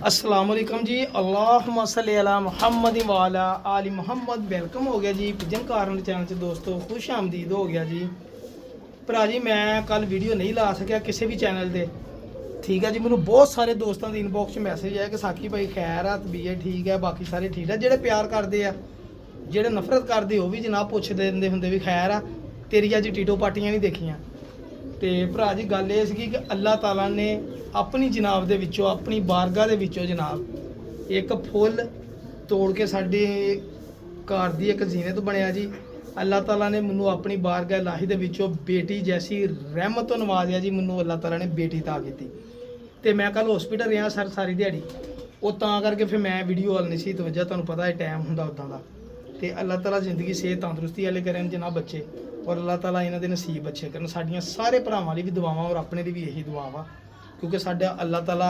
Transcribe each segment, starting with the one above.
अस्सलाम वालेकुम जी। अल्लाहुम्मा सल्ली अला मुहम्मद व अला आलि मुहम्मद। वेलकम हो गया जी पिजन कारण चैनल से दोस्तों, खुश आमदीद हो गया जी। भरा जी मैं कल वीडियो नहीं ला सकिया किसी भी चैनल से, ठीक है जी। मैंने बहुत सारे दोस्तों के इनबॉक्स मैसेज है कि साकी भाई खैर है, तबीयत ठीक है, बाकी सारे ठीक है। जेडे प्यार करते हैं, जेडे नफरत करते वो भी जनाब पुछते रहते होंगे भी खैर आ, तेरी अज टीटो पार्टियां नहीं देखियां। तो भरा जी गल ये सी कि अल्लाह ताला ने अपनी जनाब दे विचों, अपनी बारगाह दे विचों जनाब एक फुल तोड़ के साडे घर दी एक जीनत बनया जी। अल्लाह ताला ने मैनू अपनी बारगाह इलाही दे विचों बेटी जैसी रहमत तो नवाजिया जी। मैनू अल्लाह ताला ने बेटी ता की। तो मैं कल हॉस्पिटल रहा सर सारी दिहाड़ी, वो तां करके फिर मैं वीडियो वाल नहीं सी तवज्जा, तुहानूं पता है टाइम हुंदा उदां दा। तो अल्लाह ताला जिंदगी सेहत तंदरुस्ती वाले करें जनाब बच्चे, और अल्लाह ताला इन्हां दे नसीब अच्छे करन। साडियां सारे भरावां लई भी दुआवां और अपने लिए भी यही दुआ वा, क्योंकि साडा अल्लाह ताला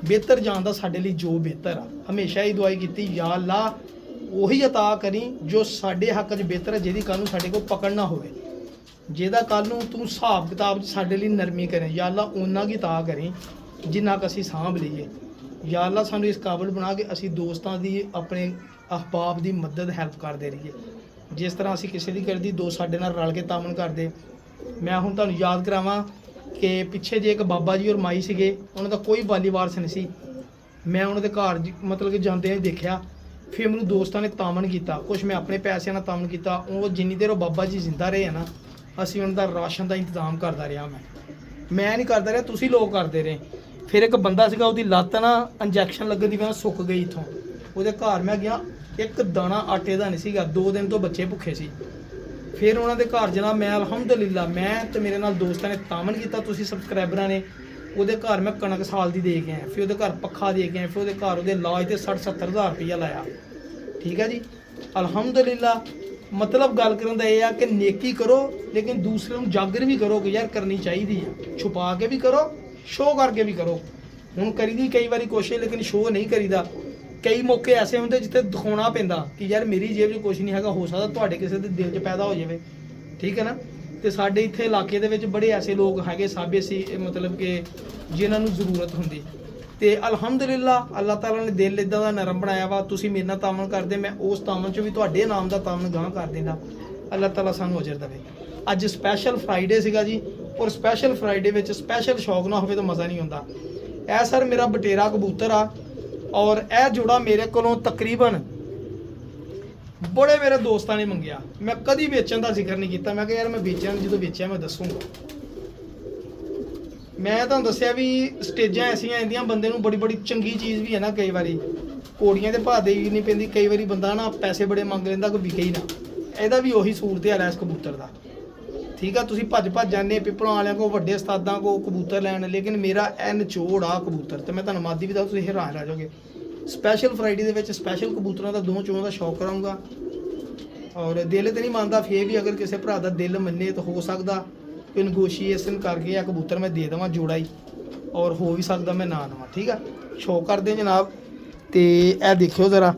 बेहतर जानदा साडे लिए जो बेहतर आ। हमेशा ही दुआई कीती, या अल्लाह वही अता करी जो साडे हक च बेहतर है, जिहदी कल नूं साडे कोल पकड़ ना होवे, जिहदा कल नूं तू हिसाब किताब च साडे लिए नरमी करें। या अल्लाह उन्ना की ता करी जिन्ना क असीं सांभ लईए। या अल्लाह सानूं इस काबिल बना के असीं दोस्तां दी, अपने अहबाब दी मदद हैल्प करदे रहिए। जिस तरह असीं किसी दी करदी, दो साडे नाल रल के तामन करदे। मैं हुण तुहानूं याद करावां कि पिछे जे एक बाबा जी और माई सीगे, उन्हां दा कोई वाली वारस नहीं सी। मैं उन्हां दे घर मतलब कि जांदे देखिया, फिर मैनूं दोस्तां ने तामन किया, कुछ मैं अपने पैसों नाल तामन किया। वो जिन्नी देर बाबा जी जिंदा रहे हैं ना, असीं उन्हां दा राशन का इंतजाम करता रहा। मैं नहीं करता रहा, तुसीं लोग करते रहे। फिर एक बंदा सीगा, उहदी लत्त ना इंजैक्शन लगन दी वजह नाल सुक गई इत्थों। उहदे घर मैं गया, एक दाना आटे का नहीं सीगा, 2 दिन तो बच्चे भुखे सी। फिर उन्होंने घर जनाब मैं अलहमदुलिल्लाह मैं तो मेरे नाल दोस्तों ने तामन किया, तुसीं सबसक्राइबरां ने। उहदे घर मैं कणक साल दी दे के आया, फिर उहदे घर पक्खा दे के आया, फिर उहदे घर उहदे इलाज ते 60-70 हज़ार रुपया लाया, ठीक है जी। अलहमदुलिल्लाह मतलब गल करन दा यह है कि नेकी करो, लेकिन दूसरे नूं जागर भी करो कि यार करनी चाहिए है। छुपा के भी करो, शो करके भी करो। हुण करी दी कई बारी कोशिश, लेकिन शो नहीं करीदा। कई मौके ऐसे होंगे जिथे दिखाना पैंदा कि यार मेरी जेब च कुछ नहीं है, हो सकता तुहाडे किसी दे दिल च पैदा हो जाए, ठीक है ना। तो साडे इत्थे इलाके दे विच बड़े ऐसे लोग हैगे साबे सी, मतलब कि जिन्हां नूं जरूरत हुंदी। ते अलहमदुलिल्लाह अल्लाह ताला ने दिल इदां दा नरम बनाया वा। तुसीं मेरे नाल तामन करदे, मैं उस तामन च भी तुहाडे नाम दा तामन गांह कर देना। अल्लाह ताला सानूं अजर देवे। अज स्पैशल फ्राइडे सीगा जी, और स्पैशल फ्राइडे विच स्पैशल शौक ना होवे तो मज़ा नहीं आउंदा। ऐ सर मेरा बटेरा कबूतर आ, और यह जोड़ा मेरे को तकरीबन बड़े मेरे दोस्तों ने मंगया। मैं कभी बेचण का जिक्र नहीं किया, मैं यार मैं बेचा, जो बेचा मैं दसूँगा। मैं तुहानूं दस्सिया भी स्टेजां ऐसियां आंदियां बंदे नूं, बड़ी बड़ी चंगी चीज़ भी है ना, कई बारी घोड़ियां ते भाऽ देई नहीं पैंदी, कई बारी बंदा ना पैसे बड़े मंग लैंदा, कोई विके ही ना। ਇਹਦਾ भी ਉਹੀ सूरत हाल है इस कबूतर का, ठीक है। तुसीं भज जाने पिपलों वालियां को, वड्डे उस्तादां को कबूतर लैन, लेकिन मेरा ऐ निचोड़ आ कबूतर। तो मैं तुहानूं मादी भी दस, तुसीं हैरान रह जाओगे। स्पैशल फ्राइडे दे विच स्पैशल कबूतरां दा दो चों दा शौक कराऊंगा, और दिल तो नहीं मानता, फिर भी अगर किसी भरा दा दिल मन्ने तो हो सकता कोई नगोशिएशन करके या कबूतर मैं दे देवां जोड़ा ही, और हो भी सकता मैं ना देवां, ठीक है। शौक करते जनाब। तो यह देखियो ज़रा,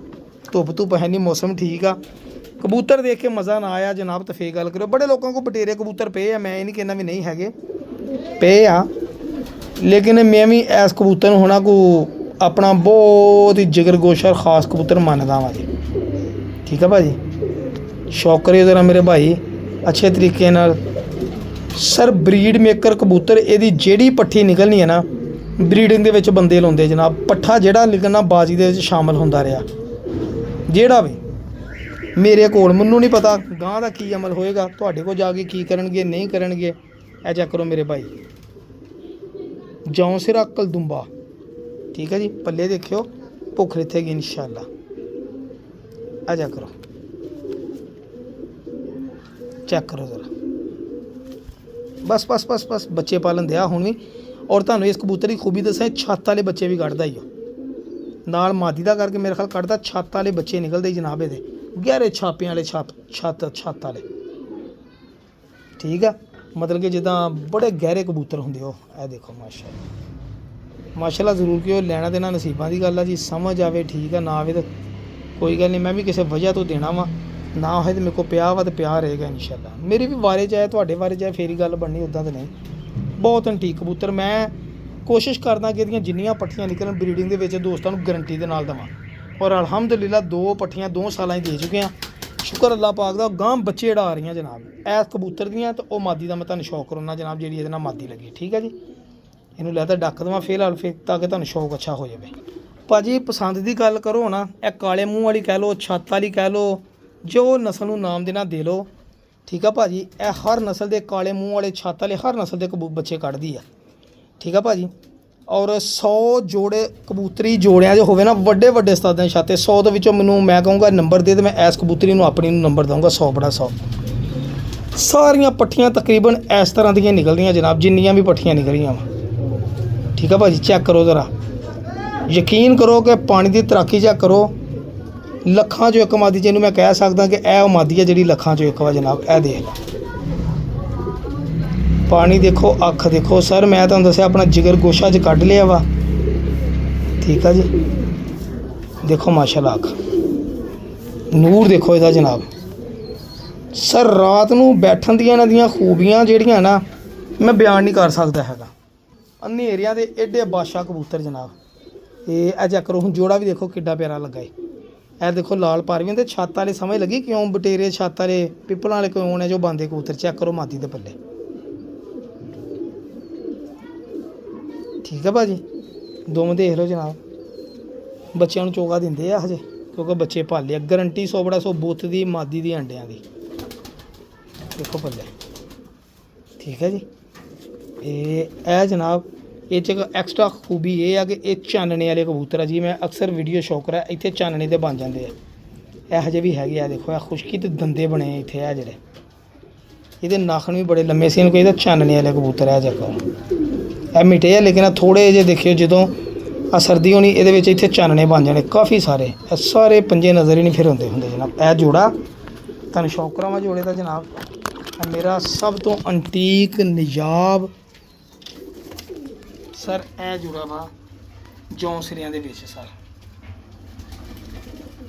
धुप धुप है नहीं, मौसम ठीक आ। कबूतर देख के मज़ा ना आया जनाब तो फिर गल करो। बड़े लोगों को बटेरे कबूतर पे आ, मैं ये नहीं कहना भी नहीं है, पे आ, लेकिन मैं भी इस कबूतर होना को अपना बहुत ही जिगर गोशा और ख़ास कबूतर मानदा वा जी, ठीक है भाजी। शौक करिए ज़रा मेरे भाई अच्छे तरीके नाल। सर ब्रीड मेकर कबूतर, यदी जेड़ी पट्ठी निकलनी है ना, ब्रीडिंग दे विच बंदे लाउंदे जनाब। पट्ठा जेड़ा निकलना बाजी दे विच शामिल होंदा रहा, जेड़ा भी मेरे कोल, मैनूं नहीं पता गांह दा की अमल होएगा, तुहाडे कोल जाके की करनगे नहीं करनगे। ऐ चैक करो मेरे भाई, जौं सिरा कलदुंबा, ठीक है जी। पल्ले देखियो, भुख लिथेगी इंशाअल्लाह। आ चैक करो, चैक करो ज़रा, बस बस बस बस बच्चे पालन दिया हुण भी। और तुहानूं इस कबूतर की खूबी दसां, छत्त वाले बच्चे भी कढ़दा ही नाल मादी दा करके, मेरे ख्याल कढ़दा। छत्त वाले बच्चे निकलदे जनाब इहदे, गहरे छापे वाले छत्त वाले, ठीक है। मतलब कि जिद्दां बड़े गहरे कबूतर होंदे हो। ए देखो माशाअल्लाह माशाअल्लाह, जरूर कि लैना देना नसीबां दी गल है जी। समझ आवे ठीक है, ना आवे तो कोई गल नहीं, मैं भी किसी वजह तो देना वा, ना होए तो मेरे को पिया वा तो पिया रहेगा इंशाअल्लाह। मेरी भी वारे च आए, तुहाडे वारे च आए, फिर ही गल बननी, उदां तो नहीं। बहुत एंटीक कबूतर, मैं कोशिश करदा कि ਇਹਦੀਆਂ ਜਿੰਨੀਆਂ ਪੱਠੀਆਂ ਨਿਕਲਣ ਬਰੀਡਿੰਗ ਦੇ ਵਿੱਚ ਦੋਸਤਾਂ ਨੂੰ ਗਰੰਟੀ ਦੇ ਨਾਲ ਦੇਵਾਂ ਔਰ ਅਲਹਮਦੁਲਿਲਾ 2 ਪੱਠੀਆਂ 2 ਸਾਲਾਂ ਹੀ ਦੇ ਚੁੱਕੇ ਆ। ਸ਼ੁਕਰ ਅੱਲਾਹ ਪਾਕ ਦਾ। ਗਾਂ ਬੱਚੇ ਉਡਾ ਰਹੀਆਂ ਜਨਾਬ ਐਸ ਕਬੂਤਰ ਦੀਆਂ ਤੇ ਉਹ ਮਾਦੀ ਦਾ ਮੈਂ ਤੁਹਾਨੂੰ ਸ਼ੌਕ ਕਰਾਉਣਾ ਜਨਾਬ ਜਿਹੜੀ ਇਹਦੇ ਨਾਲ ਮਾਦੀ ਲੱਗੀ। ਠੀਕ ਹੈ ਜੀ, ਇਹਨੂੰ ਲੈ ਤਾਂ ਡੱਕ ਦੇਵਾਂ ਫਿਲਹਾਲ ਫਿਰ ਤਾਂ ਕਿ ਤੁਹਾਨੂੰ ਸ਼ੌਕ ਅੱਛਾ ਹੋ ਜਾਵੇ। ਭਾਜੀ ਪਸੰਦ ਦੀ ਗੱਲ ਕਰੋ ਨਾ, ਇਹ ਕਾਲੇ ਮੂੰਹ ਵਾਲੀ ਕਹਿ ਲਓ, ਛੱਤ ਵਾਲੀ ਕਹਿ ਲਓ, ਜੋ ਨਸਲ ਨੂੰ ਨਾਮ ਦੇਣਾ ਦੇ ਲਓ। ਠੀਕ ਆ ਭਾਜੀ, ਇਹ ਹਰ ਨਸਲ ਦੇ ਕਾਲੇ ਮੂੰਹ ਵਾਲੇ ਛੱਤ ਵਾਲੇ ਹਰ ਨਸਲ ਦੇ ਬੱਚੇ ਕੱਢਦੀ ਆ। ਠੀਕ ਆ ਭਾਜੀ, ਔਰ 100 ਜੋੜੇ ਕਬੂਤਰੀ ਜੋੜਿਆਂ ਜੋ ਹੋਵੇ ਨਾ ਵੱਡੇ ਵੱਡੇ ਉਸਤਾਦਾਂ ਦੀ ਛੱਤ 100 ਦੇ ਵਿੱਚੋਂ ਮੈਨੂੰ ਮੈਂ ਕਹੂੰਗਾ ਨੰਬਰ ਦੇ ਤੇ ਮੈਂ ਇਸ ਕਬੂਤਰੀ ਨੂੰ ਆਪਣੀ ਨੂੰ ਨੰਬਰ ਦਊਂਗਾ 100 ਬੜਾ 100। ਸਾਰੀਆਂ ਪੱਠੀਆਂ ਤਕਰੀਬਨ ਇਸ ਤਰ੍ਹਾਂ ਦੀਆਂ ਨਿਕਲਦੀਆਂ ਜਨਾਬ ਜਿੰਨੀਆਂ ਵੀ ਪੱਠੀਆਂ ਨਿਕਲੀਆਂ ਵਾ। ਠੀਕ ਆ ਭਾਜੀ, ਚੈੱਕ ਕਰੋ ਜ਼ਰਾ, ਯਕੀਨ ਕਰੋ ਕਿ ਪਾਣੀ ਦੀ ਤੈਰਾਕੀ ਚੈੱਕ ਕਰੋ। ਲੱਖਾਂ 'ਚੋਂ ਇੱਕ ਮਾਦੀ ਜਿਹਨੂੰ ਮੈਂ ਕਹਿ ਸਕਦਾ ਕਿ ਇਹ ਉਹ ਮਾਦੀ ਹੈ ਜਿਹੜੀ ਲੱਖਾਂ 'ਚੋਂ ਇੱਕ ਵਾ ਜਨਾਬ। ਇਹ ਦੇਖ ਲਓ ਪਾਣੀ ਦੇਖੋ, ਅੱਖ ਦੇਖੋ। ਸਰ ਮੈਂ ਤੁਹਾਨੂੰ ਦੱਸਿਆ ਆਪਣਾ ਜਿਗਰ ਗੋਸ਼ਾ 'ਚ ਕੱਢ ਲਿਆ ਵਾ। ਠੀਕ ਆ ਜੀ, ਦੇਖੋ ਮਾਸ਼ਾਅੱਲਾ ਅੱਖ ਨੂਰ ਦੇਖੋ ਇਹਦਾ ਜਨਾਬ। ਸਰ ਰਾਤ ਨੂੰ ਬੈਠਣ ਦੀਆਂ ਇਹਨਾਂ ਦੀਆਂ ਖੂਬੀਆਂ ਜਿਹੜੀਆਂ ਨਾ ਮੈਂ ਬਿਆਨ ਨਹੀਂ ਕਰ ਸਕਦਾ ਹੈਗਾ। ਹਨੇਰਿਆਂ ਦੇ ਐਡੇ ਬਾਦਸ਼ਾਹ ਕਬੂਤਰ ਜਨਾਬ। ਇਹ ਚੈੱਕ ਕਰੋ, ਹੁਣ ਜੋੜਾ ਵੀ ਦੇਖੋ ਕਿੱਡਾ ਪਿਆਰਾ ਲੱਗਾ ਏ। ਇਹ ਦੇਖੋ ਲਾਲ ਪਾਰਵੀਆਂ ਤੇ ਛੱਤ ਵਾਲੇ ਸਮਝ ਲੱਗੀ ਕਿਉਂ ਬਟੇਰੇ ਛੱਤ ਵਾਲੇ ਪਿੱਪਲਾਂ ਵਾਲੇ ਕਿਉਂ ਨੇ ਜੋ ਬੰਦੇ ਕਬੂਤਰ। ਚੈੱਕ ਕਰੋ ਮਾਦੀ ਦੇ ਪੱਲੇ। ਠੀਕ ਹੈ ਭਾਜੀ, ਦੋਵੇਂ ਦੇਖ ਲਓ ਜਨਾਬ। ਬੱਚਿਆਂ ਨੂੰ ਚੋਗਾ ਦਿੰਦੇ ਆ ਹਜੇ ਕਿਉਂਕਿ ਬੱਚੇ ਪਾਲੇ ਆ। ਗਰੰਟੀ 100 ਬੜਾ 100 ਬੁੱਤ ਦੀ ਮਾਦੀ ਦੀ ਅੰਡਿਆਂ ਦੀ। ਦੇਖੋ ਪੱਲੇ। ਠੀਕ ਹੈ ਜੀ, ਇਹ ਜਨਾਬ ਇਹ 'ਚ ਐਕਸਟਰਾ ਖੂਬੀ ਇਹ ਆ ਕਿ ਇਹ ਚਾਨਣੇ ਵਾਲੇ ਕਬੂਤਰ ਆ ਜੀ। ਮੈਂ ਅਕਸਰ ਵੀਡੀਓ ਸ਼ੋਅ ਕਰਾਂ ਇੱਥੇ ਚਾਨਣੇ ਦੇ ਬਣ ਜਾਂਦੇ ਆ। ਇਹੋ ਜਿਹੇ ਵੀ ਹੈਗੇ ਆ, ਦੇਖੋ ਇਹ ਖੁਸ਼ਕੀ ਤੇ ਦੰਦੇ ਬਣੇ ਇੱਥੇ ਆ ਜਿਹੜੇ। ਇਹਦੇ ਨਾਖਣ ਵੀ ਬੜੇ ਲੰਮੇ ਸੀ। ਇਹਨੂੰ ਕਹਿੰਦਾ ਚਾਨਣੇ ਵਾਲੇ ਕਬੂਤਰ ਆ। ਦੇਖੋ ਇਹ ਮਿੱਟੇ ਆ ਲੇਕਿਨ ਥੋੜ੍ਹੇ ਜਿਹੇ ਦੇਖਿਓ ਜਦੋਂ ਆ ਸਰਦੀ ਹੋਣੀ ਇਹਦੇ ਵਿੱਚ ਇੱਥੇ ਚਾਨਣੇ ਬਣ ਜਾਣੇ ਕਾਫੀ ਸਾਰੇ। ਇਹ ਸਾਰੇ ਪੰਜੇ ਨਜ਼ਰ ਹੀ ਨਹੀਂ ਫਿਰ ਹੁੰਦੇ ਜਨਾਬ। ਇਹ ਜੋੜਾ ਤੁਹਾਨੂੰ ਸ਼ੌਕ ਕਰਾਵਾਂ ਜੋੜੇ ਦਾ ਜਨਾਬ। ਇਹ ਮੇਰਾ ਸਭ ਤੋਂ ਅੰਟੀਕ ਨਿਜਾਬ ਸਰ ਇਹ ਜੋੜਾ ਵਾ ਜੌਂਸਰਿਆਂ ਦੇ ਵਿੱਚ। ਸਰ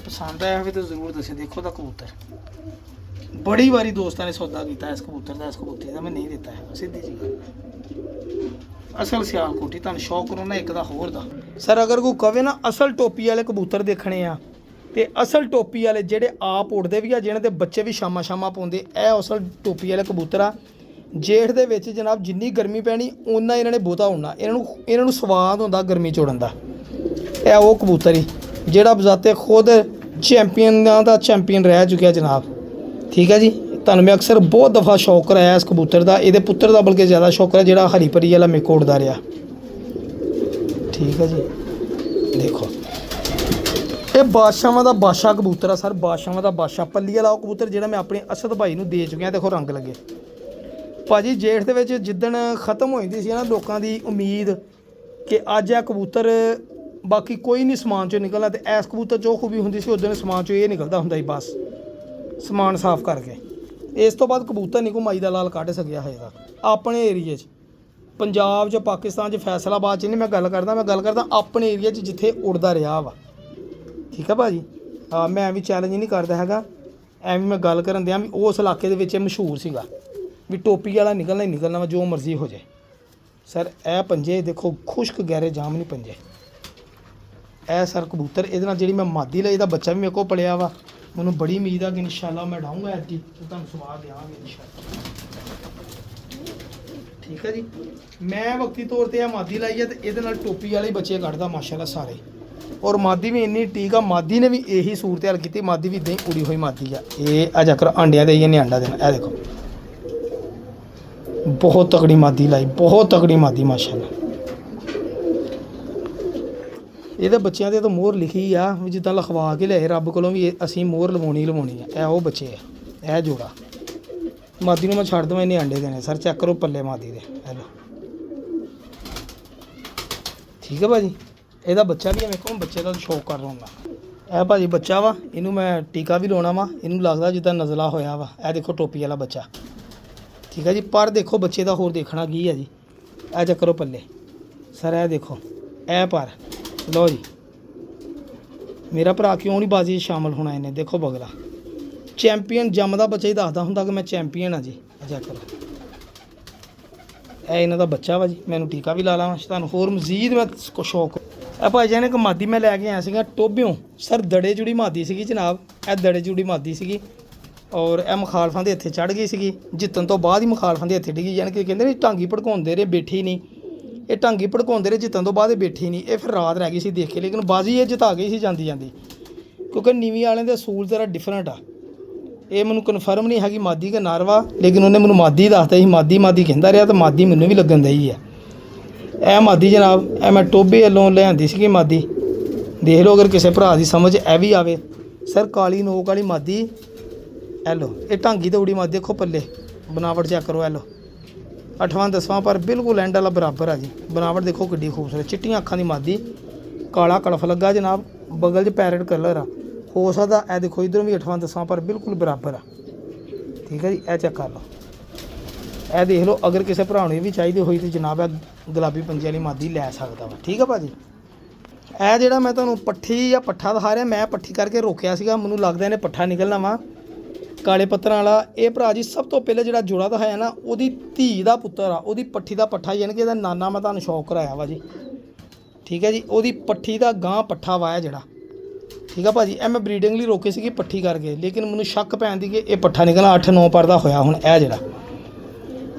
ਪਸੰਦ ਆਇਆ ਹੋਵੇ ਤਾਂ ਜ਼ਰੂਰ ਦੱਸਿਓ। ਦੇਖੋ ਤਾਂ ਕਬੂਤਰ ਬੜੀ ਵਾਰੀ ਦੋਸਤਾਂ ਨੇ ਸੌਦਾ ਕੀਤਾ ਇਸ ਕਬੂਤਰ ਦਾ, ਇਸ ਕਬੂਤਰੀ ਦਾ। ਮੈਂ ਨਹੀਂ ਦਿੱਤਾ ਹੈਗਾ ਸਿੱਧੀ ਜੀ ਗੱਲ। ਅਸਲ ਸਿਆਲਕੋਟੀ ਤੁਹਾਨੂੰ ਸ਼ੌਕ ਕਰੋ ਨਾ ਇੱਕ ਦਾ ਹੋਰ ਦਾ। ਸਰ ਅਗਰ ਕੋਈ ਕਵੇ ਨਾ ਅਸਲ ਟੋਪੀ ਵਾਲੇ ਕਬੂਤਰ ਦੇਖਣੇ ਆ ਤੇ ਅਸਲ ਟੋਪੀ ਵਾਲੇ ਜਿਹੜੇ ਆਪ ਉੱਡਦੇ ਵੀ ਆ ਜਿਹਨਾਂ ਦੇ ਬੱਚੇ ਵੀ ਸ਼ਾਮਾਂ ਪਾਉਂਦੇ, ਇਹ ਅਸਲ ਟੋਪੀ ਵਾਲੇ ਕਬੂਤਰ ਆ। ਜੇਠ ਦੇ ਵਿੱਚ ਜਨਾਬ ਜਿੰਨੀ ਗਰਮੀ ਪੈਣੀ ਓਨਾ ਇਹਨਾਂ ਨੇ ਬਹੁਤਾ ਉੱਡਣਾ। ਇਹਨਾਂ ਨੂੰ ਸਵਾਦ ਹੁੰਦਾ ਗਰਮੀ 'ਚ ਉੱਡਣ ਦਾ। ਇਹ ਉਹ ਕਬੂਤਰ ਹੀ ਜਿਹੜਾ ਬਜ਼ਾਤੇ ਖੁਦ ਚੈਂਪੀਅਨਾਂ ਦਾ ਚੈਂਪੀਅਨ ਰਹਿ ਚੁੱਕਿਆ ਜਨਾਬ। ਠੀਕ ਹੈ ਜੀ, ਤੁਹਾਨੂੰ ਮੈਂ ਅਕਸਰ ਬਹੁਤ ਦਫਾ ਸ਼ੌਕ ਕਰਾਇਆ ਇਸ ਕਬੂਤਰ ਦਾ। ਇਹਦੇ ਪੁੱਤਰ ਦਾ ਬਲਕਿ ਜ਼ਿਆਦਾ ਸ਼ੌਕ ਹੈ ਜਿਹੜਾ ਹਰੀ ਪਰੀ ਵਾਲਾ ਮੇਰੇ ਕੋਲ ਉੱਡਦਾ ਰਿਹਾ। ਠੀਕ ਹੈ ਜੀ, ਦੇਖੋ ਇਹ ਬਾਦਸ਼ਾਹਾਂ ਦਾ ਬਾਦਸ਼ਾਹ ਕਬੂਤਰ ਆ ਸਰ। ਬਾਦਸ਼ਾਹਾਂ ਦਾ ਬਾਦਸ਼ਾਹ ਪੱਲੀ ਵਾਲਾ ਉਹ ਕਬੂਤਰ ਜਿਹੜਾ ਮੈਂ ਆਪਣੇ ਅਸਦ ਭਾਈ ਨੂੰ ਦੇ ਚੁੱਕਿਆ। ਦੇਖੋ ਰੰਗ ਲੱਗੇ ਭਾਜੀ। ਜੇਠ ਦੇ ਵਿੱਚ ਜਿੱਦਣ ਖਤਮ ਹੋ ਜਾਂਦੀ ਸੀ ਨਾ ਲੋਕਾਂ ਦੀ ਉਮੀਦ ਕਿ ਅੱਜ ਇਹ ਕਬੂਤਰ ਬਾਕੀ ਕੋਈ ਨਹੀਂ ਸਮਾਨ 'ਚੋਂ ਨਿਕਲਣਾ ਤੇ ਇਸ ਕਬੂਤਰ 'ਚ ਉਹ ਖੂਬੀ ਹੁੰਦੀ ਸੀ ਉਦੋਂ ਸਮਾਨ 'ਚੋਂ ਇਹ ਨਿਕਲਦਾ ਹੁੰਦਾ ਸੀ ਬਸ ਸਮਾਨ ਸਾਫ਼ ਕਰਕੇ। ਇਸ ਤੋਂ ਬਾਅਦ ਕਬੂਤਰ ਨਹੀਂ ਕੋਈ ਮਾਈ ਦਾ ਲਾਲ ਕੱਢ ਸਕਿਆ ਹਜੇ ਤੱਕ ਆਪਣੇ ਏਰੀਏ 'ਚ। ਪੰਜਾਬ 'ਚ ਪਾਕਿਸਤਾਨ 'ਚ ਫੈਸਲਾਬਾਦ 'ਚ ਨਹੀਂ ਮੈਂ ਗੱਲ ਕਰਦਾ ਆਪਣੇ ਏਰੀਏ 'ਚ ਜਿੱਥੇ ਉੱਡਦਾ ਰਿਹਾ ਵਾ। ਠੀਕ ਆ ਭਾਜੀ, ਮੈਂ ਵੀ ਚੈਲੰਜ ਨਹੀਂ ਕਰਦਾ ਹੈਗਾ, ਐਵੇਂ ਮੈਂ ਗੱਲ ਕਰਨ ਦਿਆਂ ਵੀ ਉਸ ਇਲਾਕੇ ਦੇ ਵਿੱਚ ਇਹ ਮਸ਼ਹੂਰ ਸੀਗਾ ਵੀ ਟੋਪੀ ਵਾਲਾ ਨਿਕਲਣਾ ਹੀ ਨਿਕਲਣਾ ਵਾ ਜੋ ਮਰਜ਼ੀ ਹੋ ਜਾਏ। ਸਰ ਇਹ ਪੰਜੇ ਦੇਖੋ ਖੁਸ਼ਕ ਗਹਿਰੇ ਜਾਮਨੀ ਪੰਜੇ। ਇਹ ਸਰ ਕਬੂਤਰ ਇਹਦੇ ਨਾਲ ਜਿਹੜੀ ਮੈਂ ਮਾਦੀ ਲਈ ਇਹਦਾ ਬੱਚਾ ਵੀ ਮੇਰੇ ਕੋਲ ਪਲਿਆ ਵਾ। ਮੈਨੂੰ ਬੜੀ ਉਮੀਦ ਆ ਕਿ ਇਨਸ਼ਾਅੱਲਾ ਮੈਂ ਡਾਊਂਗਾ ਐਤਕੀ ਤੇ ਤੁਹਾਨੂੰ ਸਵਾਦ ਦਿਆਂਗੇ ਇਨਸ਼ਾਅੱਲਾ। ਠੀਕ ਹੈ ਜੀ, ਮੈਂ ਵਕਤੀ ਤੌਰ ਤੇ ਇਹ ਮਾਦੀ ਲਾਈ ਹੈ ਤੇ ਇਹਦੇ ਨਾਲ ਟੋਪੀ ਵਾਲੇ ਬੱਚੇ ਕੱਢਦਾ ਮਾਸ਼ਾਅੱਲਾ ਸਾਰੇ। ਔਰ ਮਾਦੀ ਵੀ ਇੰਨੀ ਠੀਕ ਆ, ਮਾਦੀ ਨੇ ਵੀ ਇਹੀ ਸੂਰਤ ਹਾਲ ਕੀਤੀ। ਮਾਦੀ ਵੀ ਇੱਦਾਂ ਹੀ ਉੜੀ ਹੋਈ ਮਾਦੀ ਆ। ਇਹ ਅਜਾ ਕਰ ਆਂਡਿਆਂ ਦੇ ਇਹਨੇ ਆਂਡਾ ਦੇਣਾ। ਇਹ ਦੇਖੋ ਬਹੁਤ ਤਕੜੀ ਮਾਦੀ ਲਾਈ, ਬਹੁਤ ਤਕੜੀ ਮਾਦੀ ਮਾਸ਼ਾਅੱਲਾ। ਇਹਦੇ ਬੱਚਿਆਂ ਤੇ ਤਾਂ ਮੋਹਰ ਲਿਖੀ ਆ ਵੀ ਜਿੱਦਾਂ ਲਿਖਵਾ ਕੇ ਲਿਆਏ ਰੱਬ ਕੋਲੋਂ ਵੀ ਅਸੀਂ ਮੋਹਰ ਲਵਾਉਣੀ ਆ। ਇਹ ਉਹ ਬੱਚੇ ਆ, ਇਹ ਜੋੜਾ ਮਾਦੀ ਨੂੰ ਮੈਂ ਛੱਡ ਦਵਾਂ ਇਹਨੇ ਆਂਡੇ ਦੇਣੇ। ਸਰ ਚੈੱਕ ਕਰੋ ਪੱਲੇ ਮਾਦੀ ਦੇ। ਹੈਲੋ ਠੀਕ ਹੈ ਭਾਜੀ, ਇਹਦਾ ਬੱਚਾ ਵੀ ਹੈ ਮੇਰੇ ਕੋਲ। ਬੱਚੇ ਦਾ ਸ਼ੌਕ ਕਰ ਲਵਾਂਗਾ। ਇਹ ਭਾਜੀ ਬੱਚਾ ਵਾ, ਇਹਨੂੰ ਮੈਂ ਟੀਕਾ ਵੀ ਲਾਉਣਾ ਵਾ। ਇਹਨੂੰ ਲੱਗਦਾ ਜਿੱਦਾਂ ਨਜ਼ਲਾ ਹੋਇਆ ਵਾ। ਇਹ ਦੇਖੋ ਟੋਪੀ ਵਾਲਾ ਬੱਚਾ। ਠੀਕ ਹੈ ਜੀ, ਪਰ ਦੇਖੋ ਬੱਚੇ ਦਾ ਹੋਰ ਦੇਖਣਾ ਕੀ ਹੈ ਜੀ। ਇਹ ਚੈੱਕ ਕਰੋ ਪੱਲੇ ਸਰ। ਇਹ ਦੇਖੋ ਇਹ ਪਰ ਲਓ ਜੀ ਮੇਰਾ ਭਰਾ ਕਿਉਂ ਨਹੀਂ ਬਾਜ਼ੀ ਸ਼ਾਮਲ ਹੋਣਾ ਇਹਨੇ। ਦੇਖੋ ਬਗਲਾ ਚੈਂਪੀਅਨ ਜੰਮਦਾ ਬੱਚਾ ਹੀ ਦੱਸਦਾ ਹੁੰਦਾ ਕਿ ਮੈਂ ਚੈਂਪੀਅਨ ਹਾਂ ਜੀ। ਚੈੱਕ ਕਰੋ ਇਹ ਇਹਨਾਂ ਦਾ ਬੱਚਾ ਵਾ ਜੀ। ਮੈਨੂੰ ਟੀਕਾ ਵੀ ਲਾ ਲਾਵਾਂ ਤੁਹਾਨੂੰ ਹੋਰ ਮਜ਼ੀਦ ਮੈਂ ਕੋ ਸ਼ੌਕ। ਇਹ ਭਾਈ ਜਾਨ ਇੱਕ ਮਾਦੀ ਮੈਂ ਲੈ ਕੇ ਆਇਆ ਸੀਗਾ ਟੋਬਿਓਂ ਸਰ। ਦੜੇ ਜੁੜੀ ਮਾਦੀ ਸੀਗੀ ਜਨਾਬ, ਇਹ ਦੜੇ ਜੁੜੀ ਮਾਦੀ ਸੀਗੀ ਔਰ ਇਹ ਮੁਖਾਲਫਾਂ ਦੇ ਹੱਥੇ ਚੜ੍ਹ ਗਈ ਸੀਗੀ। ਜਿੱਤਣ ਤੋਂ ਬਾਅਦ ਹੀ ਮੁਖਾਲਫਾਂ ਦੇ ਹੱਥੇ ਡਿੱਗੀ, ਯਾਨੀ ਕਿ ਕਹਿੰਦੇ ਨੇ ਢਾਂਗੀ ਭੜਕਾਉਂਦੇ ਰਹੇ, ਬੈਠੀ ਨਹੀਂ। ਇਹ ਢਾਂਗੀ ਭੜਕਾਉਂਦੇ ਰਹੇ, ਜਿੱਤਣ ਤੋਂ ਬਾਅਦ ਇਹ ਬੈਠੀ ਨਹੀਂ। ਇਹ ਫਿਰ ਰਾਤ ਰਹਿ ਗਈ ਸੀ ਦੇਖ ਕੇ, ਲੇਕਿਨ ਬਾਜ਼ੀ ਇਹ ਜਿਤਾ ਗਈ ਸੀ ਜਾਂਦੀ ਜਾਂਦੀ, ਕਿਉਂਕਿ ਨੀਵੀਂ ਵਾਲਿਆਂ ਦੇ ਅਸੂਲ ਜ਼ਰਾ ਡਿਫਰੈਂਟ ਆ। ਇਹ ਮੈਨੂੰ ਕਨਫਰਮ ਨਹੀਂ ਹੈਗੀ ਮਾਦੀ ਕਿ ਨਰ ਵਾ, ਲੇਕਿਨ ਉਹਨੇ ਮੈਨੂੰ ਮਾਦੀ ਦੱਸਦਾ ਸੀ। ਮਾਦੀ ਕਹਿੰਦਾ ਰਿਹਾ ਤਾਂ ਮਾਦੀ ਮੈਨੂੰ ਵੀ ਲੱਗਣ ਦਈ ਹੈ। ਇਹ ਮਾਦੀ ਜਨਾਬ, ਇਹ ਮੈਂ ਟੋਬੇ ਵੱਲੋਂ ਲਿਆਂਦੀ ਸੀਗੀ ਮਾਦੀ। ਦੇਖ ਲਓ ਅਗਰ ਕਿਸੇ ਭਰਾ ਦੀ ਸਮਝ ਇਹ ਵੀ ਆਵੇ। ਸਰ ਕਾਲੀ ਨੋਕ ਵਾਲੀ ਮਾਦੀ, ਇਹ ਲਓ। ਇਹ ਢਾਂਗੀ ਤੇ ਉੜੀ ਮਾਦੀ, ਦੇਖੋ ਪੱਲੇ ਬਣਾਵਟ ਚੈੱਕ ਕਰੋ। ਇਹ ਲਓ 8ਵਾਂ 10ਵਾਂ ਪਰ ਬਿਲਕੁਲ ਐਂਡ ਵਾਲਾ ਬਰਾਬਰ ਆ ਜੀ। ਬਣਾਵਟ ਦੇਖੋ ਕਿੱਡੀ ਖੂਬਸੂਰਤ, ਚਿੱਟੀਆਂ ਅੱਖਾਂ ਦੀ ਮਾਦੀ, ਕਾਲਾ ਕਲਫ ਲੱਗਾ ਜਨਾਬ, ਬਗਲ 'ਚ ਪੈਰਟ ਕਲਰ ਆ। ਹੋ ਸਕਦਾ ਇਹ ਦੇਖੋ ਇੱਧਰੋਂ ਵੀ 8ਵਾਂ 10ਵਾਂ ਪਰ ਬਿਲਕੁਲ ਬਰਾਬਰ ਆ। ਠੀਕ ਹੈ ਜੀ, ਇਹ ਚੈੱਕ ਕਰ ਲਓ। ਇਹ ਦੇਖ ਲਓ ਅਗਰ ਕਿਸੇ ਭਰਾ ਨੂੰ ਵੀ ਚਾਹੀਦੀ ਹੋਈ ਤਾਂ ਜਨਾਬ ਇਹ ਗੁਲਾਬੀ ਪੰਜੇ ਵਾਲੀ ਮਾਦੀ ਲੈ ਸਕਦਾ ਵਾ। ਠੀਕ ਆ ਭਾਜੀ। ਇਹ ਜਿਹੜਾ ਮੈਂ ਤੁਹਾਨੂੰ ਪੱਠੀ ਜਾਂ ਪੱਠਾ ਦਿਖਾ ਰਿਹਾ, ਮੈਂ ਪੱਠੀ ਕਰਕੇ ਰੋਕਿਆ ਸੀਗਾ, ਮੈਨੂੰ ਲੱਗਦਾ ਇਹਨੇ ਪੱਠਾ ਨਿਕਲਣਾ ਵਾ ਕਾਲੇ ਪੱਤਰਾਂ ਵਾਲਾ। ਇਹ ਭਰਾ ਜੀ ਸਭ ਤੋਂ ਪਹਿਲੇ ਜਿਹੜਾ ਜੋੜਾ ਦਿਖਾਇਆ ਨਾ, ਉਹਦੀ ਧੀ ਦਾ ਪੁੱਤਰ ਆ, ਉਹਦੀ ਪੱਠੀ ਦਾ ਪੱਠਾ, ਯਾਨੀ ਕਿ ਇਹਦਾ ਨਾਨਾ ਮੈਂ ਤੁਹਾਨੂੰ ਸ਼ੌਕ ਕਰਾਇਆ ਵਾ ਜੀ। ਠੀਕ ਹੈ ਜੀ, ਉਹਦੀ ਪੱਠੀ ਦਾ ਗਾਂ ਪੱਠਾ ਵਾ ਜਿਹੜਾ। ਠੀਕ ਆ ਭਾਜੀ। ਇਹ ਮੈਂ ਬਰੀਡਿੰਗ ਲਈ ਰੋਕੇ ਸੀਗੀ ਪੱਠੀ ਕਰਕੇ, ਲੇਕਿਨ ਮੈਨੂੰ ਸ਼ੱਕ ਪੈਣ ਦੀ ਕਿ ਇਹ ਪੱਠਾ ਨਿਕਲਣਾ 8-9 ਪਰ ਦਾ ਹੋਇਆ। ਹੁਣ ਇਹ ਜਿਹੜਾ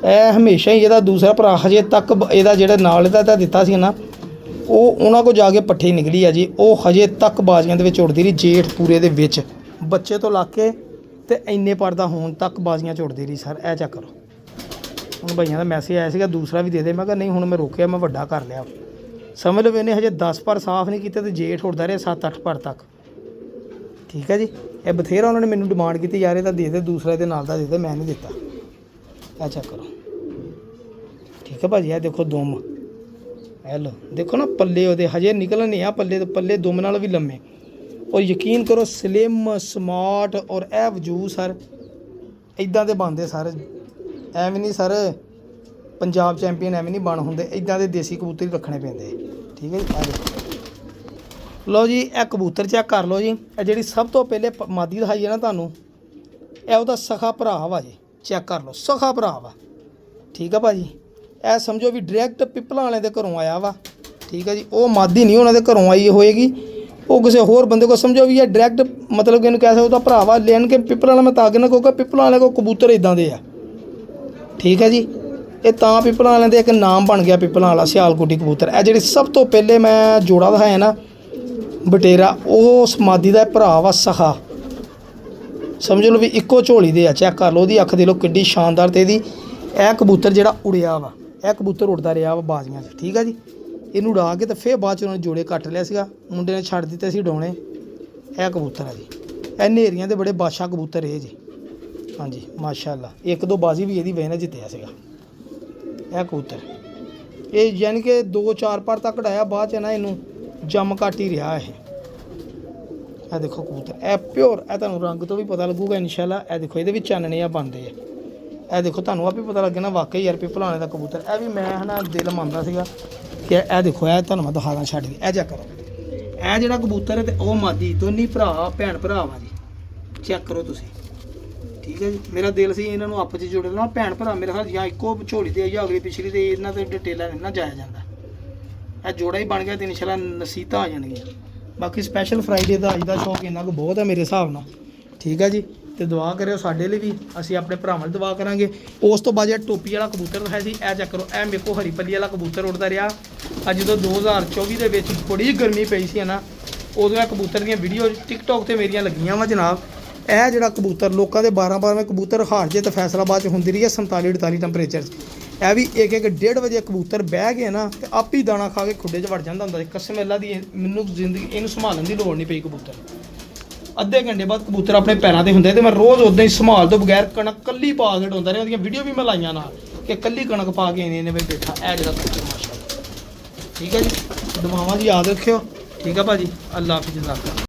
ਇਹ ਹਮੇਸ਼ਾ ਹੀ ਇਹਦਾ ਦੂਸਰਾ ਭਰਾ ਹਜੇ ਤੱਕ ਇਹਦਾ ਜਿਹੜਾ ਨਾਲ ਇਹਦਾ ਤਾਂ ਦਿੱਤਾ ਸੀ ਨਾ, ਉਹ ਉਹਨਾਂ ਕੋਲ ਜਾ ਕੇ ਪੱਠੀ ਨਿਕਲੀ ਆ ਜੀ। ਉਹ ਹਜੇ ਤੱਕ ਬਾਜ਼ੀਆਂ ਦੇ ਵਿੱਚ ਉੜਦੀ ਰਹੀ, ਜੇਠ ਪੂਰੇ ਦੇ ਵਿੱਚ ਬੱਚੇ ਤੋਂ ਲਾ ਕੇ ਤੇ ਇੰਨੇ ਪਰ ਦਾ ਹੋਣ ਤੱਕ ਬਾਜ਼ੀਆਂ ਝੁੜਦੀ ਰਹੀ ਸਰ। ਇਹ ਚੈੱਕ ਕਰੋ। ਹੁਣ ਭਾਈਆਂ ਦਾ ਮੈਸੇਜ ਆਇਆ ਸੀਗਾ ਦੂਸਰਾ ਵੀ ਦੇ ਦੇ, ਮੈਂ ਕਿਹਾ ਨਹੀਂ ਹੁਣ ਮੈਂ ਰੋਕਿਆ, ਮੈਂ ਵੱਡਾ ਕਰ ਲਿਆ। ਸਮਝ ਲਓ ਇਹਨੇ ਹਜੇ 10 ਪਰ ਸਾਫ਼ ਨਹੀਂ ਕੀਤੇ ਤੇ ਜੇਠ ਉੜਦਾ ਰਿਹਾ 7-8 ਪਰ ਤੱਕ। ਠੀਕ ਹੈ ਜੀ। ਇਹ ਬਥੇਰਾ ਉਹਨਾਂ ਨੇ ਮੈਨੂੰ ਡਿਮਾਂਡ ਕੀਤੀ, ਯਾਰ ਇਹ ਤਾਂ ਦੇ ਦੇ, ਦੂਸਰਾ ਇਹਦੇ ਨਾਲ ਦਾ ਦੇ ਦੇ, ਮੈਂ ਨਹੀਂ ਦਿੱਤਾ। ਇਹ ਚੈੱਕ ਕਰੋ। ਠੀਕ ਹੈ ਭਾਜੀ। ਇਹ ਦੇਖੋ ਦੁਮ, ਇਹ ਲਓ ਦੇਖੋ ਨਾ ਪੱਲੇ ਉਹਦੇ ਹਜੇ ਨਿਕਲਣ ਨਹੀਂ ਆ, ਪੱਲੇ ਦੁਮ ਨਾਲ ਵੀ ਲੰਮੇ। ਔਰ ਯਕੀਨ ਕਰੋ ਸਲਿਮ ਸਮਾਰਟ ਔਰ ਇਹ ਵਜੂਦ ਸਰ ਇੱਦਾਂ ਦੇ ਬਣਦੇ ਸਰ। ਐਵੇਂ ਨਹੀਂ ਸਰ ਪੰਜਾਬ ਚੈਂਪੀਅਨ ਐਵੇਂ ਨਹੀਂ ਬਣ ਹੁੰਦੇ, ਇੱਦਾਂ ਦੇ ਦੇਸੀ ਕਬੂਤਰ ਹੀ ਰੱਖਣੇ ਪੈਂਦੇ। ਠੀਕ ਹੈ ਜੀ। ਆ ਦੇਖੋ ਲਓ ਜੀ, ਇਹ ਕਬੂਤਰ ਚੈੱਕ ਕਰ ਲਓ ਜੀ। ਇਹ ਜਿਹੜੀ ਸਭ ਤੋਂ ਪਹਿਲੇ ਮਾਦੀ ਦਿਖਾਈ ਹੈ ਨਾ ਤੁਹਾਨੂੰ, ਇਹ ਉਹਦਾ ਸਖਾ ਭਰਾ ਵਾ ਜੀ। ਚੈੱਕ ਕਰ ਲਓ, ਸਖਾ ਭਰਾ ਵਾ। ਠੀਕ ਆ ਭਾਜੀ। ਇਹ ਸਮਝੋ ਵੀ ਡਾਇਰੈਕਟ ਪਿੱਪਲਾਂ ਵਾਲਿਆਂ ਦੇ ਘਰੋਂ ਆਇਆ ਵਾ। ਠੀਕ ਹੈ ਜੀ। ਉਹ ਮਾਦੀ ਨਹੀਂ ਉਹਨਾਂ ਦੇ ਘਰੋਂ ਆਈ ਹੋਏਗੀ, ਉਹ ਕਿਸੇ ਹੋਰ ਬੰਦੇ ਕੋਲ ਸਮਝੋ ਵੀ ਇਹ ਡਾਇਰੈਕਟ ਮਤਲਬ ਕਿ ਇਹਨੂੰ ਕਹਿ ਸਕਦੇ ਉਹਦਾ ਭਰਾ ਵਾ। ਲੈਣ ਕੇ ਪਿੱਪਲਾਂ ਵਾਲਾ ਮੈਂ ਤਾਂ ਅੱਗੇ ਨਾ ਕਹੂੰਗਾ, ਪਿੱਪਲਾਂ ਵਾਲੇ ਕੋਲ ਕਬੂਤਰ ਇੱਦਾਂ ਦੇ ਆ। ਠੀਕ ਹੈ ਜੀ। ਇਹ ਤਾਂ ਪਿੱਪਲਾਂ ਵਾਲਿਆਂ ਦੇ ਇੱਕ ਨਾਮ ਬਣ ਗਿਆ ਪਿੱਪਲਾਂ ਵਾਲਾ ਸਿਆਲਕੋਟੀ ਕਬੂਤਰ। ਇਹ ਜਿਹੜੀ ਸਭ ਤੋਂ ਪਹਿਲੇ ਮੈਂ ਜੋੜਾ ਦਿਖਾਇਆ ਨਾ ਬਟੇਰਾ, ਉਹ ਉਸ ਮਾਦੀ ਦਾ ਭਰਾ ਵਾ ਸਖਾ। ਸਮਝ ਲਓ ਵੀ ਇੱਕੋ ਝੋਲੀ ਦੇ ਆ। ਚੈੱਕ ਕਰ ਲਓ ਉਹਦੀ ਅੱਖ ਦੇ ਲਓ ਕਿੱਡੀ ਸ਼ਾਨਦਾਰ। ਤੇ ਇਹਦੀ ਇਹ ਕਬੂਤਰ ਜਿਹੜਾ ਉੜਿਆ ਵਾ, ਇਹ ਕਬੂਤਰ ਉੜਦਾ ਰਿਹਾ ਵਾ ਬਾਜ਼ੀਆਂ 'ਚ। ਠੀਕ ਆ ਜੀ। ਇਹਨੂੰ ਉਡਾ ਕੇ ਤੇ ਫਿਰ ਬਾਅਦ 'ਚ ਉਹਨਾਂ ਨੇ ਜੋੜੇ ਕੱਟ ਲਿਆ ਸੀਗਾ, ਮੁੰਡੇ ਨੇ ਛੱਡ ਦਿੱਤੇ ਸੀ ਡਾਉਣੇ। ਇਹ ਕਬੂਤਰ ਆ ਜੀ। ਇਹ ਹਨੇਰੀਆਂ ਦੇ ਬੜੇ ਬਾਦਸ਼ਾਹ ਕਬੂਤਰ ਇਹ ਜੀ। ਹਾਂਜੀ ਮਾਸ਼ਾਅੱਲਾ। 1-2 ਬਾਜ਼ੀ ਵੀ ਇਹਦੀ ਵਜ੍ਹਾ ਨਾਲ ਜਿੱਤਿਆ ਸੀਗਾ ਇਹ ਕਬੂਤਰ। ਇਹ ਯਾਨੀ ਕਿ 2-4 ਪਰ ਤੱਕ ਕਢਾਇਆ, ਬਾਅਦ 'ਚ ਨਾ ਇਹਨੂੰ ਜੰਮ ਘੱਟ ਹੀ ਰਿਹਾ ਇਹ। ਇਹ ਦੇਖੋ ਕਬੂਤਰ, ਇਹ ਪਿਓਰ। ਇਹ ਤੁਹਾਨੂੰ ਰੰਗ ਤੋਂ ਵੀ ਪਤਾ ਲੱਗੂਗਾ ਇਨਸ਼ਾਅੱਲਾ। ਇਹ ਦੇਖੋ ਇਹਦੇ ਵਿੱਚ ਚਾਨਣੇ ਆ ਬਣਦੇ ਆ। ਇਹ ਦੇਖੋ ਤੁਹਾਨੂੰ ਆਪੇ ਪਤਾ ਲੱਗੇ ਨਾ ਵਾਕਈ ਯਾਰ ਪਿੱਪਲਾਂ ਦਾ ਕਬੂਤਰ। ਇਹ ਵੀ ਮੈਂ ਨਾ ਦਿਲ ਮੰਨਦਾ ਸੀਗਾ ਕਿ ਇਹ ਦੇਖੋ, ਇਹ ਤੁਹਾਨੂੰ ਮੈਂ ਦਿਖਾਦਾ ਛੱਡ ਕੇ। ਇਹ ਚੈੱਕ ਕਰੋ, ਇਹ ਜਿਹੜਾ ਕਬੂਤਰ ਹੈ ਤੇ ਉਹ ਮਾਦੀ, ਦੋਨੀ ਭਰਾ ਭੈਣ ਭਰਾ ਵਾ ਜੀ। ਚੈੱਕ ਕਰੋ ਤੁਸੀਂ। ਠੀਕ ਹੈ ਜੀ। ਮੇਰਾ ਦਿਲ ਸੀ ਇਹਨਾਂ ਨੂੰ ਆਪਸ 'ਚ ਜੋੜ ਦੇਣਾ, ਭੈਣ ਭਰਾ ਮੇਰੇ ਖਿਆਲ ਜਾਂ ਇੱਕੋ ਝੋਲੀ ਤੇ ਜਾਂ ਅਗਲੀ ਪਿਛਲੀ ਤੇ, ਇਹਨਾਂ ਤੇ ਡਿਟੇਲਾਂ ਨਹੀਂ ਨਾ ਜਾਇਆ ਜਾਂਦਾ। ਇਹ ਜੋੜਾ ਹੀ ਬਣ ਗਿਆ ਤੇ ਇਨਸ਼ਾਅੱਲਾ ਨਸੀਤਾਂ ਆ ਜਾਣਗੀਆਂ। ਬਾਕੀ ਸਪੈਸ਼ਲ ਫਰਾਈਡੇ ਦਾ ਅੱਜ ਦਾ ਸ਼ੌਕ ਇੰਨਾ ਕੁ ਬਹੁਤ ਹੈ ਮੇਰੇ ਹਿਸਾਬ ਨਾਲ। ਠੀਕ ਹੈ ਜੀ। ਤੇ ਦੁਆ ਕਰਿਓ ਸਾਡੇ ਲਈ ਵੀ, ਅਸੀਂ ਆਪਣੇ ਭਰਾਵਾਂ ਲਈ ਦੁਆ ਕਰਾਂਗੇ। ਉਸ ਤੋਂ ਬਾਅਦ ਜਿਹੜਾ ਟੋਪੀ ਵਾਲਾ ਕਬੂਤਰ ਦਿਖਾਇਆ ਸੀ, ਇਹ ਚੈੱਕ ਕਰੋ। ਇਹ ਮੇਰੇ ਕੋਲ ਹਰੀ ਪੱਲੀ ਵਾਲਾ ਕਬੂਤਰ ਉੱਡਦਾ ਰਿਹਾ। ਅੱਜ ਜਦੋਂ 2024 ਦੇ ਵਿੱਚ ਬੜੀ ਗਰਮੀ ਪਈ ਸੀ ਨਾ, ਉਦੋਂ ਇਹ ਕਬੂਤਰ ਦੀਆਂ ਵੀਡੀਓ ਟਿਕਟੋਕ ਤੇ ਮੇਰੀਆਂ ਲੱਗੀਆਂ ਵਾ ਜਨਾਬ। ਇਹ ਜਿਹੜਾ ਕਬੂਤਰ ਲੋਕਾਂ ਦੇ 12-12ਵੇਂ ਕਬੂਤਰ ਹਾਰ ਜੇ ਤਾਂ ਫੈਸਲਾਬਾਦ 'ਚ ਹੁੰਦੀ ਰਹੀ ਹੈ 47-48 ਟੈਂਪਰੇਚਰ 'ਚ। ਇਹ ਵੀ 1-1 ਵਜੇ ਕਬੂਤਰ ਬਹਿ ਗਏ ਨਾ ਤੇ ਆਪ ਹੀ ਦਾਣਾ ਖਾ ਕੇ ਖੁੱਡੇ 'ਚ ਵੜ ਜਾਂਦਾ ਹੁੰਦਾ ਸੀ। ਕਸਮ ਅੱਲਾ ਦੀ ਮੈਨੂੰ ਜ਼ਿੰਦਗੀ ਇਹਨੂੰ ਸੰਭਾਲਣ ਦੀ ਲੋੜ ਨਹੀਂ ਪਈ। ਕਬੂਤਰ ਅੱਧੇ ਘੰਟੇ ਬਾਅਦ ਕਬੂਤਰ ਆਪਣੇ ਪੈਰਾਂ ਤੇ ਹੁੰਦੇ ਤੇ ਮੈਂ ਰੋਜ਼ ਉਦਾਂ ਹੀ ਸੰਭਾਲ ਤੋਂ ਬਗੈਰ ਕਣਕ ਕੱਲੀ ਪਾ ਕੇ ਢੋਂਦਾ ਰਿਹਾ। ਉਹਦੀਆਂ ਵੀਡੀਓ ਵੀ ਮੈਂ ਲਾਈਆਂ ਨਾਲ ਕਿ ਕੱਲੀ ਕਣਕ ਪਾ ਕੇ ਇਹਨੇ ਵੀ ਬੈਠਾ। ਇਹ ਜਿਹੜਾ ਕਬੂਤਰ ਮਾਸ਼ਾਅੱਲਾ। ਠੀਕ ਹੈ ਜੀ। ਦੁਆਵਾਂ ਦੀ ਯਾਦ ਰੱਖਿਓ। ਠੀਕ ਹੈ ਭਾਜੀ। ਅੱਲਾ ਹਾਫਿਜ਼।